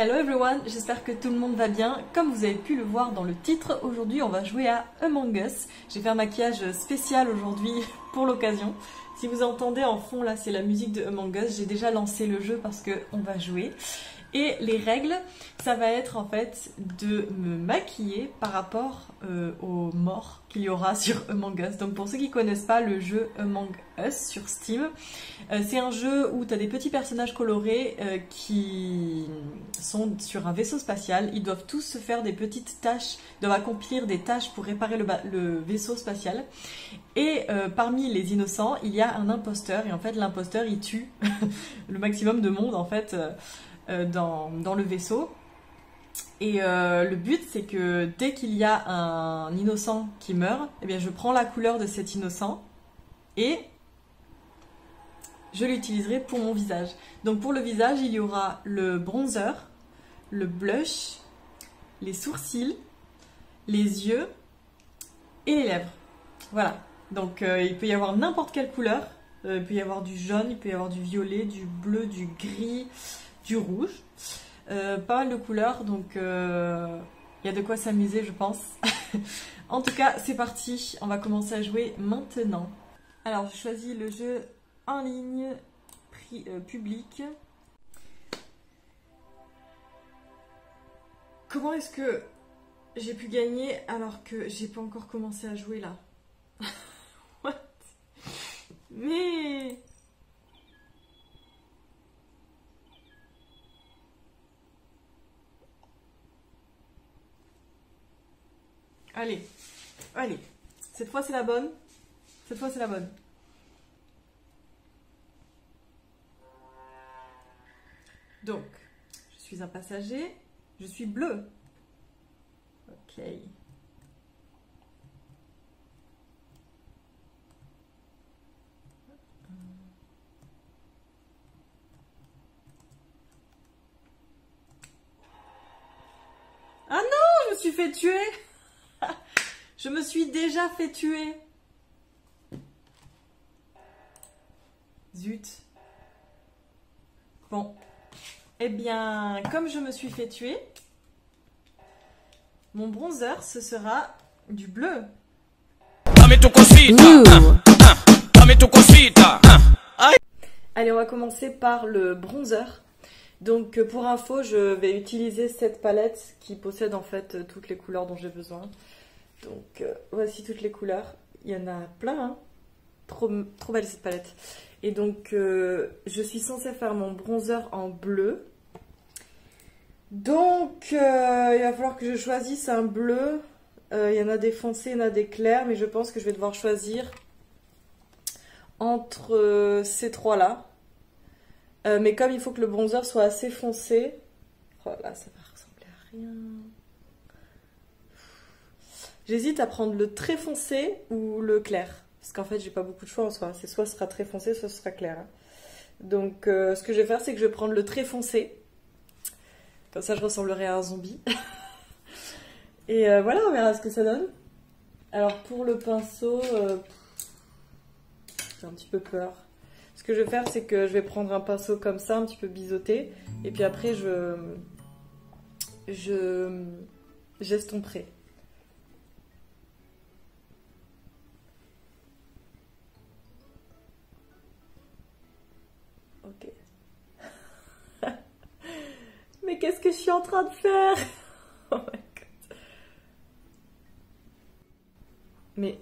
Hello everyone, j'espère que tout le monde va bien. Comme vous avez pu le voir dans le titre, aujourd'hui on va jouer à Among Us. J'ai fait un maquillage spécial aujourd'hui pour l'occasion. Si vous entendez en fond là, c'est la musique de Among Us. J'ai déjà lancé le jeu parce qu'on va jouer. Et les règles, ça va être en fait de me maquiller par rapport aux morts qu'il y aura sur Among Us. Donc pour ceux qui connaissent pas le jeu Among Us sur Steam, c'est un jeu où tu as des petits personnages colorés qui sont sur un vaisseau spatial. Ils doivent tous se faire des petites tâches, doivent accomplir des tâches pour réparer le vaisseau spatial. Et parmi les innocents, il y a un imposteur. Et en fait l'imposteur il tue le maximum de monde en fait. Dans le vaisseau. Et le but c'est que dès qu'il y a un innocent qui meurt, eh bien je prends la couleur de cet innocent et je l'utiliserai pour mon visage. Donc pour le visage il y aura le bronzer, le blush, les sourcils, les yeux et les lèvres. Voilà, donc il peut y avoir n'importe quelle couleur. Il peut y avoir du jaune, il peut y avoir du violet, du bleu, du gris, du rouge, pas mal de couleurs, donc il y a de quoi s'amuser je pense. En tout cas c'est parti, on va commencer à jouer maintenant. Alors je choisis le jeu en ligne, prix public. Comment est-ce que j'ai pu gagner alors que j'ai pas encore commencé à jouer là? What? Mais... Allez, allez, cette fois c'est la bonne, cette fois c'est la bonne. Donc, je suis un passager, je suis bleu. Ok. Ah non, je me suis fait tuer. Je me suis déjà fait tuer. Zut. Bon. Eh bien, comme je me suis fait tuer, mon bronzer, ce sera du bleu. Allez, on va commencer par le bronzer. Donc, pour info, je vais utiliser cette palette qui possède en fait toutes les couleurs dont j'ai besoin. Donc voici toutes les couleurs, il y en a plein, hein. Trop belle cette palette. Et donc je suis censée faire mon bronzer en bleu. Donc il va falloir que je choisisse un bleu. Il y en a des foncés, il y en a des clairs, mais je pense que je vais devoir choisir entre ces trois-là. Mais comme il faut que le bronzer soit assez foncé, oh là ça va ressembler à rien. J'hésite à prendre le très foncé ou le clair. Parce qu'en fait, j'ai pas beaucoup de choix en soi. C'est soit ce sera très foncé, soit ce sera clair. Donc, ce que je vais faire, c'est que je vais prendre le très foncé. Comme ça, je ressemblerai à un zombie. Et voilà, on verra ce que ça donne. Alors, pour le pinceau, j'ai un petit peu peur. Ce que je vais faire, c'est que je vais prendre un pinceau comme ça, un petit peu biseauté. Et puis après, j'estomperai. Ok. Mais qu'est-ce que je suis en train de faire? Oh my god.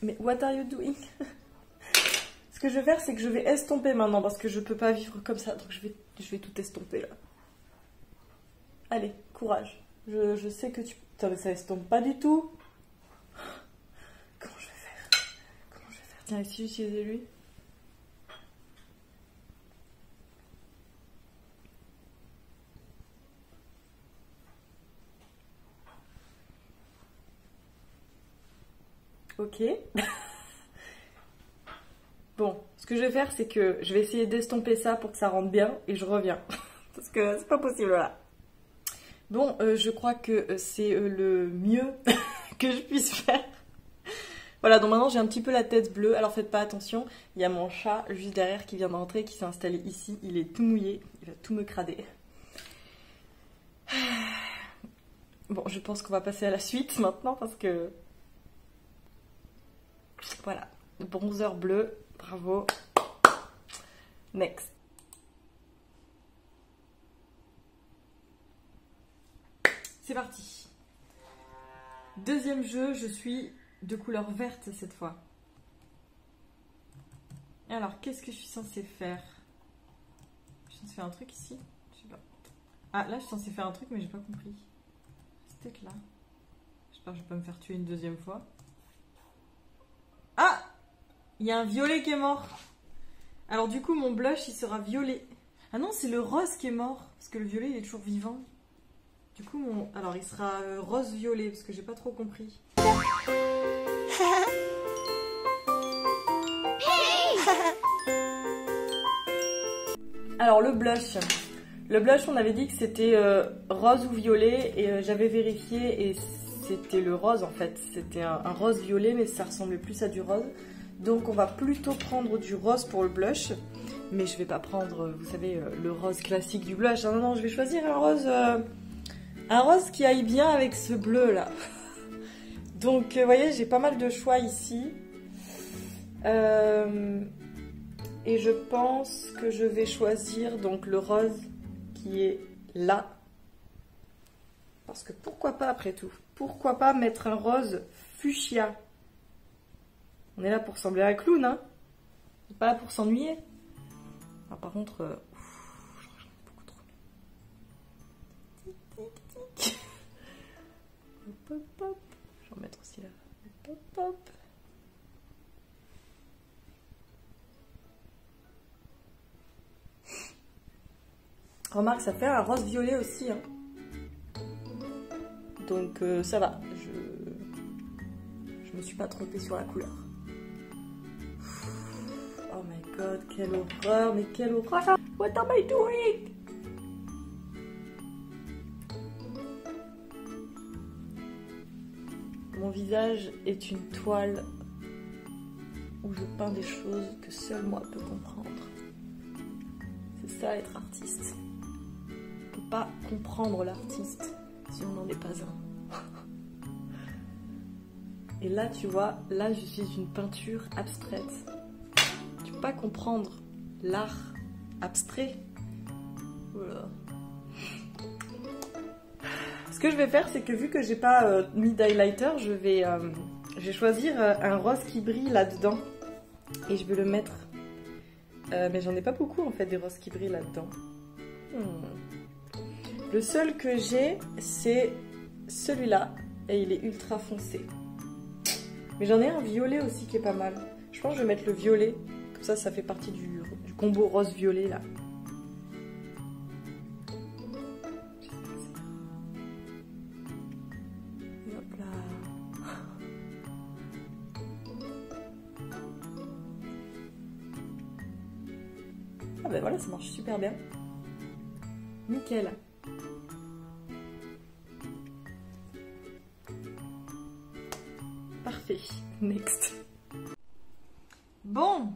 Mais what are you doing? Ce que je vais faire, c'est que je vais estomper maintenant parce que je peux pas vivre comme ça. Donc je vais tout estomper là. Allez, courage. Je sais que tu... Putain, mais ça estompe pas du tout. Comment je vais faire? Comment je vais faire? Tiens, ici j'utilisais lui. Ok. Bon, ce que je vais faire, c'est que je vais essayer d'estomper ça pour que ça rentre bien et je reviens. Parce que c'est pas possible là. Bon, je crois que c'est le mieux que je puisse faire. Voilà, donc maintenant j'ai un petit peu la tête bleue. Alors faites pas attention, il y a mon chat juste derrière qui vient d'entrer, qui s'est installé ici. Il est tout mouillé, il va tout me crader. Bon, je pense qu'on va passer à la suite maintenant parce que... Voilà, le bronzer bleu, bravo. Next. C'est parti. Deuxième jeu, je suis de couleur verte cette fois. Alors, qu'est-ce que je suis censée faire? Je suis censée faire un truc ici? Je sais pas. Ah, là, je suis censée faire un truc, mais j'ai pas compris. C'est peut-être là. J'espère que je vais pas me faire tuer une deuxième fois. Ah! Il y a un violet qui est mort. Alors, du coup, mon blush, il sera violet. Ah non, c'est le rose qui est mort. Parce que le violet, il est toujours vivant. Du coup, alors, il sera rose-violet, parce que j'ai pas trop compris. Alors, le blush. Le blush, on avait dit que c'était rose ou violet, et j'avais vérifié, et c'était le rose, en fait. C'était un rose-violet, mais ça ressemblait plus à du rose. Donc, on va plutôt prendre du rose pour le blush. Mais je vais pas prendre, vous savez, le rose classique du blush. Non, non, je vais choisir un rose qui aille bien avec ce bleu là. Donc vous voyez, j'ai pas mal de choix ici. Et je pense que je vais choisir donc le rose qui est là. Parce que pourquoi pas après tout? Pourquoi pas mettre un rose fuchsia? On est là pour ressembler à un clown, hein? On n'est pas là pour s'ennuyer. Alors, par contre, je crois que j'en ai beaucoup trop mis. Tic, tic, tic. Hop, hop, hop. Je vais en mettre aussi là. Hop, hop, hop. Remarque, ça fait un rose violet aussi. Hein. Donc ça va. Je me suis pas trompée sur la couleur. Oh my god, quelle horreur, mais quelle horreur! What am I doing? Mon visage est une toile où je peins des choses que seul moi peux comprendre. C'est ça être artiste. On ne peut pas comprendre l'artiste si on n'en est pas un. Et là, tu vois, là je suis une peinture abstraite. Tu peux pas comprendre l'art abstrait. Voilà. Ce que je vais faire, c'est que vu que j'ai pas mis d'highlighter, je vais choisir un rose qui brille là-dedans. Et je vais le mettre. Mais j'en ai pas beaucoup en fait des roses qui brillent là-dedans. Le seul que j'ai, c'est celui-là. Et il est ultra foncé. Mais j'en ai un violet aussi qui est pas mal. Je pense que je vais mettre le violet. Comme ça fait partie du combo rose-violet là. Et hop là. Ah ben voilà, ça marche super bien. Nickel. Parfait. Next. Bon.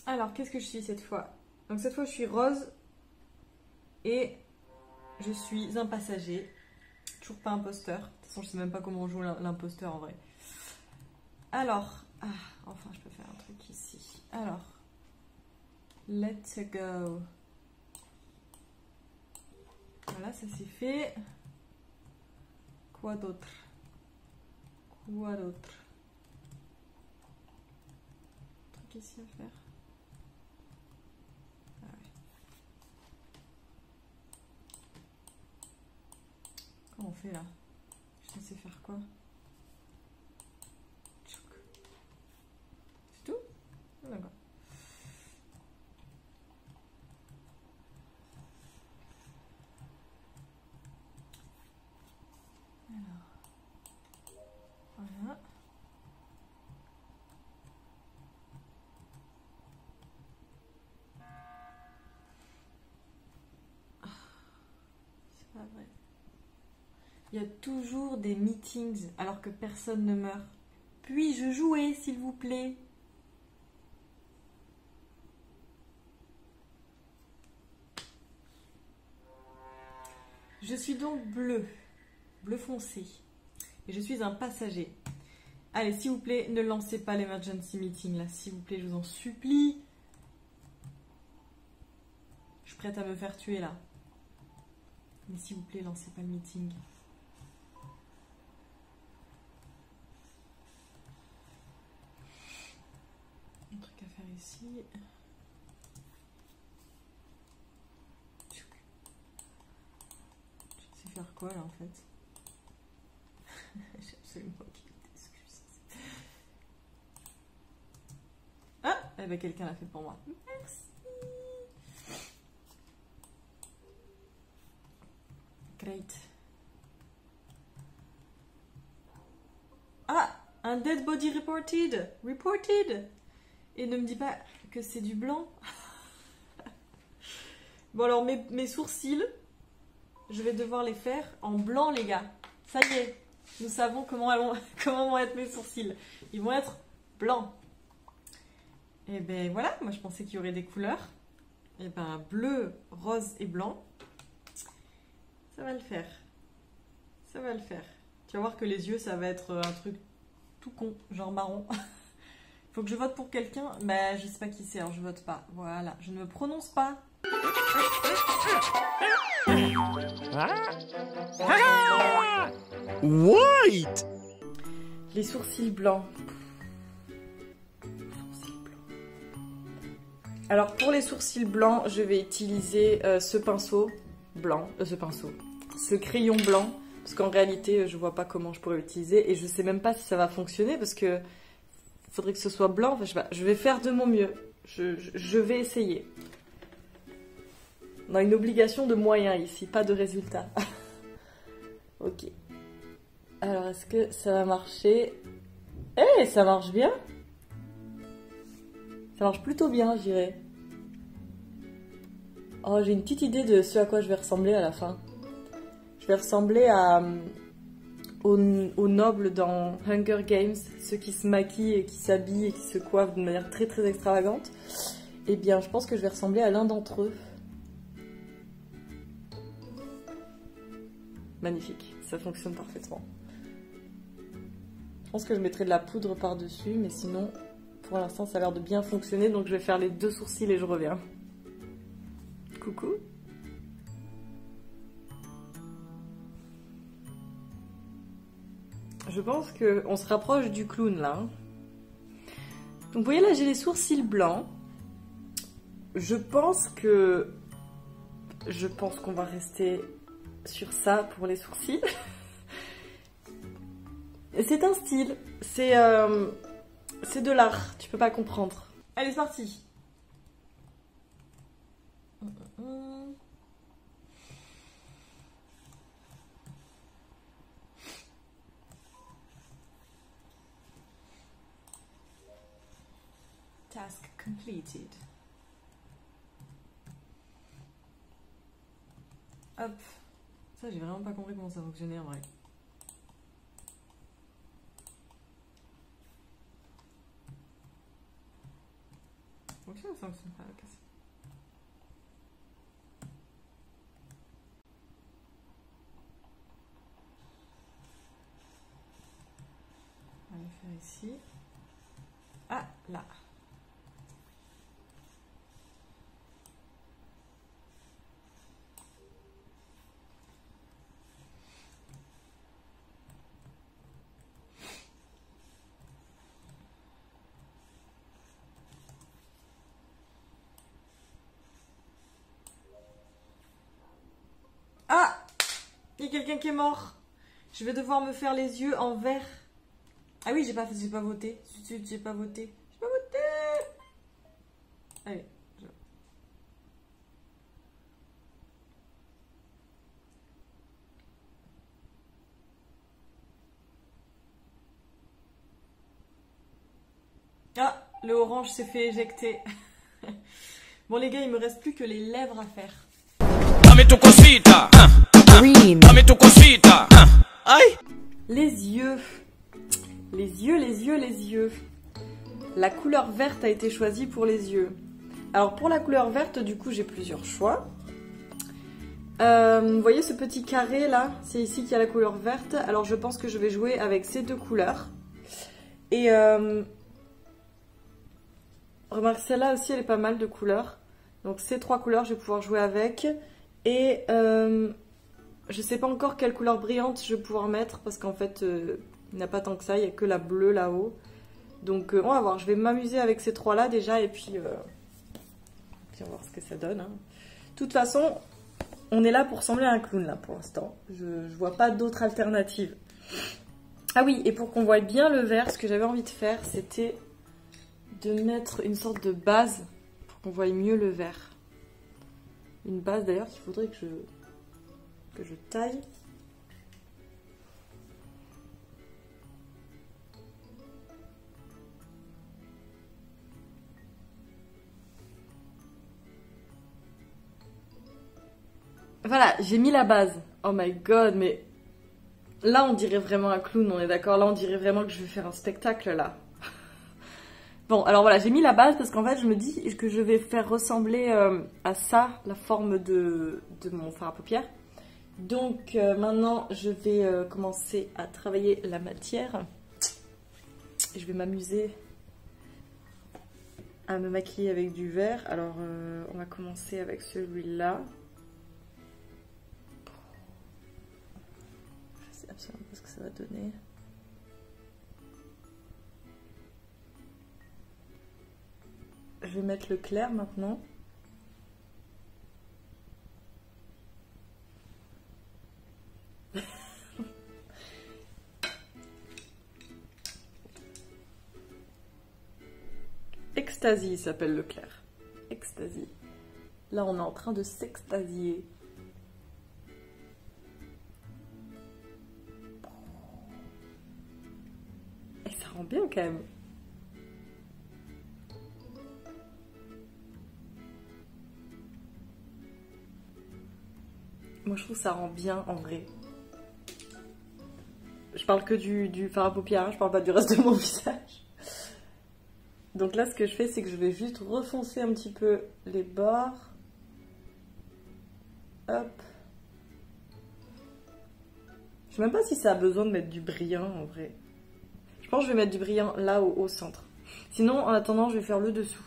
Alors, qu'est-ce que je suis cette fois? Donc cette fois, je suis rose. Et je suis un passager. Toujours pas imposteur. De toute façon, je sais même pas comment on joue l'imposteur en vrai. Alors. Ah, enfin, je peux faire un truc ici. Alors. Let's go. Voilà, ça c'est fait. Quoi d'autre? Quoi d'autre? Un truc ici à faire. Ah ouais. Comment on fait là? Je suis censée faire quoi? C'est tout? D'accord. Voilà. C'est pas vrai. Il y a toujours des meetings alors que personne ne meurt. Puis-je jouer, s'il vous plaît? Je suis donc bleu foncé. Et je suis un passager. Allez, s'il vous plaît, ne lancez pas l'emergency meeting là, s'il vous plaît, je vous en supplie. Je suis prête à me faire tuer là. Mais s'il vous plaît, lancez pas le meeting. Un truc à faire ici. Je sais faire quoi là en fait? J'ai absolument aucune excuse. Ah, eh ben quelqu'un l'a fait pour moi. Merci. Great. Ah, un dead body reported. Reported. Et ne me dis pas que c'est du blanc. Bon alors mes sourcils, je vais devoir les faire en blanc les gars. Ça y est, nous savons comment vont être mes sourcils. Ils vont être blancs. Et ben voilà, moi je pensais qu'il y aurait des couleurs. Et ben bleu, rose et blanc. Ça va le faire. Ça va le faire. Tu vas voir que les yeux, ça va être un truc tout con, genre marron. Faut que je vote pour quelqu'un. Mais je sais pas qui c'est, alors je vote pas. Voilà, je ne me prononce pas. White. Les sourcils blancs. Alors pour les sourcils blancs, je vais utiliser ce pinceau blanc, ce crayon blanc, parce qu'en réalité, je vois pas comment je pourrais l'utiliser et je sais même pas si ça va fonctionner parce que faudrait que ce soit blanc. Enfin, je sais pas. Je vais faire de mon mieux. Je vais essayer. On a une obligation de moyens ici, pas de résultat. Ok. Alors, est-ce que ça va marcher? Eh, ça marche bien. Ça marche plutôt bien, je dirais. Oh, j'ai une petite idée de ce à quoi je vais ressembler à la fin. Je vais ressembler aux nobles dans Hunger Games, ceux qui se maquillent et qui s'habillent et qui se coiffent d'une manière très très extravagante. Eh bien, je pense que je vais ressembler à l'un d'entre eux. Magnifique, ça fonctionne parfaitement. Je pense que je mettrai de la poudre par-dessus, mais sinon, pour l'instant, ça a l'air de bien fonctionner, donc je vais faire les deux sourcils et je reviens. Coucou. Je pense qu'on se rapproche du clown, là. Donc, vous voyez, là, j'ai les sourcils blancs. Je pense qu'on va rester sur ça pour les sourcils. C'est un style. C'est de l'art. Tu peux pas comprendre. Allez, c'est parti. Task completed. Hop. Ça, j'ai vraiment pas compris comment ça fonctionnait en vrai. Ok, ça fonctionne pas. Ok. On va le faire ici. Ah, là. Ah! Il y a quelqu'un qui est mort. Je vais devoir me faire les yeux en vert. Ah oui, j'ai pas voté. J'ai pas voté. J'ai pas voté. Allez. Ah, le orange s'est fait éjecter. Bon les gars, il me reste plus que les lèvres à faire. Dame tu cosita. Green. Dame tu cosita. Aïe. Les yeux. Les yeux, les yeux, les yeux. La couleur verte a été choisie pour les yeux. Alors pour la couleur verte, du coup, j'ai plusieurs choix. Vous voyez ce petit carré là? C'est ici qu'il y a la couleur verte. Alors je pense que je vais jouer avec ces deux couleurs. Et remarque, celle-là aussi elle est pas mal de couleurs. Donc ces trois couleurs je vais pouvoir jouer avec. Et je sais pas encore quelle couleur brillante je vais pouvoir mettre. Parce qu'en fait il n'y a pas tant que ça, il n'y a que la bleue là-haut. Donc on va voir, je vais m'amuser avec ces trois là déjà. Et puis on va voir ce que ça donne. Hein. De toute façon... On est là pour ressembler à un clown là pour l'instant. Je vois pas d'autre alternative. Ah oui, et pour qu'on voie bien le vert, ce que j'avais envie de faire, c'était de mettre une sorte de base pour qu'on voie mieux le vert. Une base d'ailleurs qu'il faudrait que je taille. Voilà, j'ai mis la base. Oh my god, mais là on dirait vraiment un clown, on est d'accord? Là on dirait vraiment que je vais faire un spectacle là. Bon, alors voilà, j'ai mis la base parce qu'en fait je me dis que je vais faire ressembler à ça la forme de mon fard à paupières. Donc maintenant je vais commencer à travailler la matière. Je vais m'amuser à me maquiller avec du vert. Alors on va commencer avec celui-là. Absolument pas ce que ça va donner. Je vais mettre le clair maintenant. Ecstasy s'appelle le clair. Ecstasy. Là on est en train de s'extasier. Bien quand même. Moi je trouve que ça rend bien en vrai. Je parle que du fard à paupières, je parle pas du reste de mon visage. Donc là ce que je fais c'est que je vais juste refoncer un petit peu les bords. Hop. Je sais même pas si ça a besoin de mettre du brillant en vrai. Je pense que je vais mettre du brillant là au centre. Sinon, en attendant, je vais faire le dessous.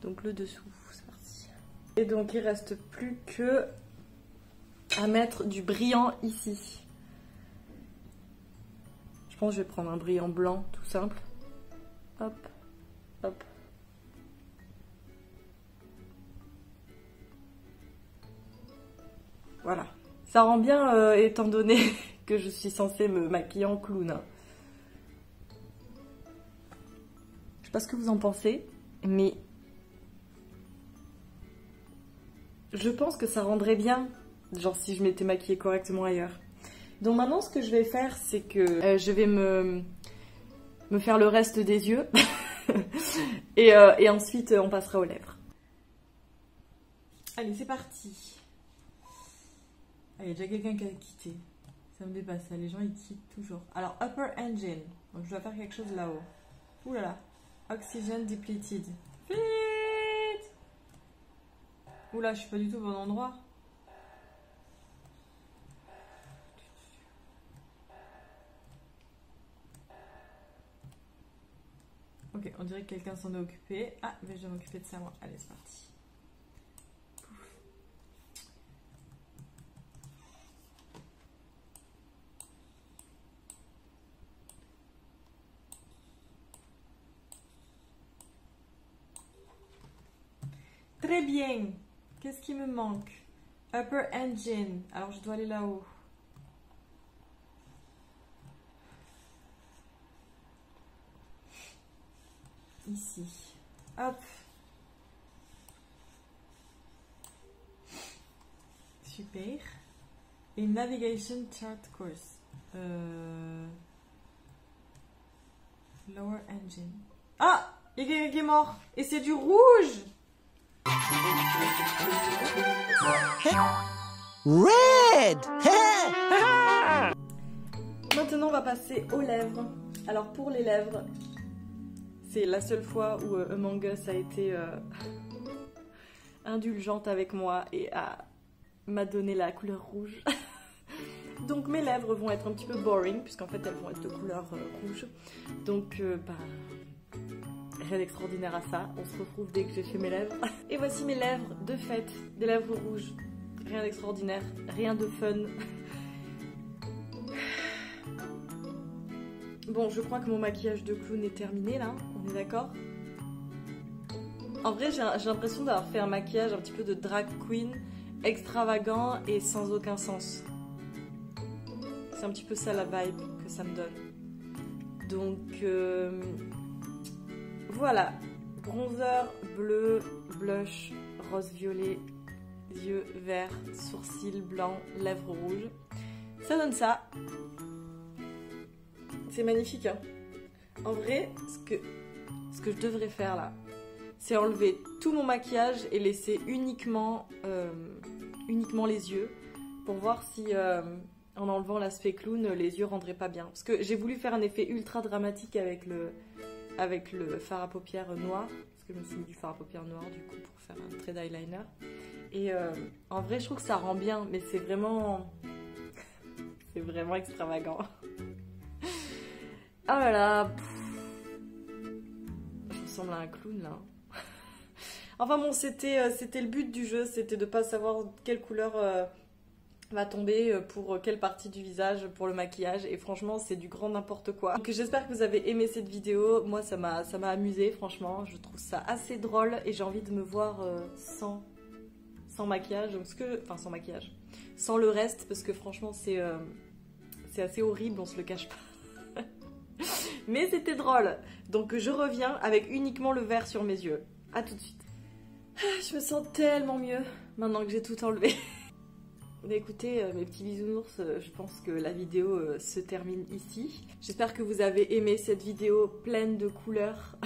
Donc le dessous, c'est parti. Et donc il reste plus que à mettre du brillant ici. Je pense que je vais prendre un brillant blanc tout simple. Hop, hop. Voilà. Ça rend bien étant donné que je suis censée me maquiller en clown. Je sais pas ce que vous en pensez, mais je pense que ça rendrait bien, genre si je m'étais maquillée correctement ailleurs. Donc maintenant ce que je vais faire, c'est que je vais me faire le reste des yeux et ensuite on passera aux lèvres. Allez, c'est parti. Ah, il y a déjà quelqu'un qui a quitté. Ça me dépasse, les gens ils quittent toujours. Alors, Upper Engine. Donc je dois faire quelque chose là-haut. Ouh là là. Oxygen depleted. Vite. Ouh là, je suis pas du tout au bon endroit. Ok, on dirait que quelqu'un s'en est occupé. Ah, mais je dois m'occuper de ça moi. Allez, c'est parti. Très bien. Qu'est-ce qui me manque? Upper Engine. Alors, je dois aller là-haut. Ici. Hop. Super. Et Navigation Chart Course. Lower Engine. Ah! Il y a quelqu'un qui est mort. Et c'est du rouge! Red! Maintenant, on va passer aux lèvres. Alors, pour les lèvres, c'est la seule fois où Among Us a été indulgente avec moi et m'a donné la couleur rouge. Donc mes lèvres vont être un petit peu boring, puisqu'en fait elles vont être de couleur rouge. Donc rien d'extraordinaire à ça. On se retrouve dès que j'ai fait mes lèvres. Et voici mes lèvres de fête, des lèvres rouges. Rien d'extraordinaire, rien de fun. Bon, je crois que mon maquillage de clown est terminé là, on est d'accord? En vrai, j'ai l'impression d'avoir fait un maquillage un petit peu de drag queen, extravagant et sans aucun sens. C'est un petit peu ça la vibe que ça me donne. Donc, voilà. Bronzer, bleu, blush, rose violet, yeux verts, sourcils blancs, lèvres rouges. Ça donne ça. C'est magnifique, hein. En vrai, ce que je devrais faire là, c'est enlever tout mon maquillage et laisser uniquement les yeux pour voir si en enlevant l'aspect clown, les yeux rendraient pas bien. Parce que j'ai voulu faire un effet ultra dramatique avec le fard à paupières noir, parce que je me suis mis du fard à paupières noir du coup pour faire un trait d'eyeliner. Et en vrai, je trouve que ça rend bien, mais c'est vraiment extravagant. Ah là là, je ressemble à un clown là. Enfin bon, c'était le but du jeu, c'était de pas savoir quelle couleur va tomber pour quelle partie du visage pour le maquillage, et franchement c'est du grand n'importe quoi. Donc j'espère que vous avez aimé cette vidéo. Moi ça m'a amusé, franchement, je trouve ça assez drôle et j'ai envie de me voir sans maquillage, sans maquillage, sans le reste, parce que franchement c'est assez horrible, on se le cache pas. Mais c'était drôle. Donc je reviens avec uniquement le vert sur mes yeux. A tout de suite. Je me sens tellement mieux maintenant que j'ai tout enlevé. Bah écoutez, mes petits bisounours, je pense que la vidéo se termine ici. J'espère que vous avez aimé cette vidéo pleine de couleurs.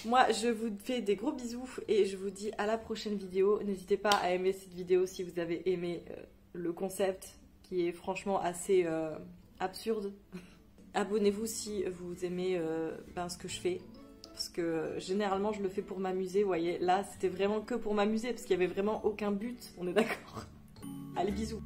Moi, je vous fais des gros bisous et je vous dis à la prochaine vidéo. N'hésitez pas à aimer cette vidéo si vous avez aimé le concept, qui est franchement assez absurde. Abonnez-vous si vous aimez ce que je fais, parce que généralement je le fais pour m'amuser, vous voyez. Là c'était vraiment que pour m'amuser, parce qu'il n'y avait vraiment aucun but, on est d'accord? Allez, bisous.